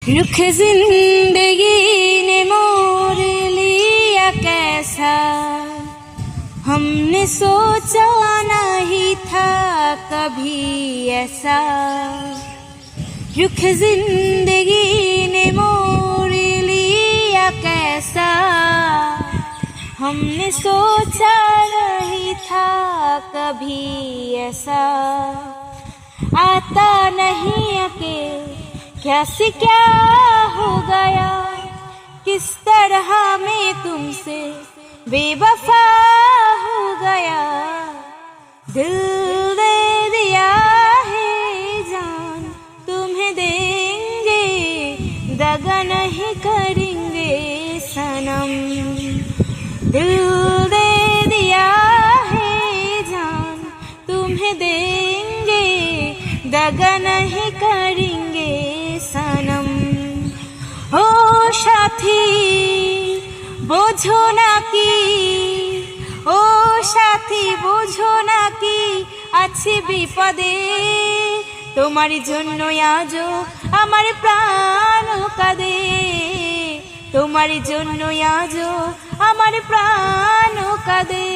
रुख जिंदगी ने मोड़ लिया कैसा, हमने सोचा नहीं था कभी ऐसा। रुख जिंदगी ने मोड़ लिया कैसा, हमने सोचा नहीं था कभी ऐसा। आता नहीं अके क्या से क्या हो गया, किस तरह मैं तुमसे बेवफा हो गया। दिल दे दिया है जान तुम्हें देंगे, दगा नहीं करेंगे सनम। दिल दे दिया है जान तुम्हें देंगे, दगा नहीं करेंगे सनम। ओ साथी বোঝো নাকি, ও সাথী বোঝো নাকি আছি বিপদে। তোমার জন্য আজও আমার প্রাণ কাঁদে, তোমার জন্য আজও আমার প্রাণ কাঁদে।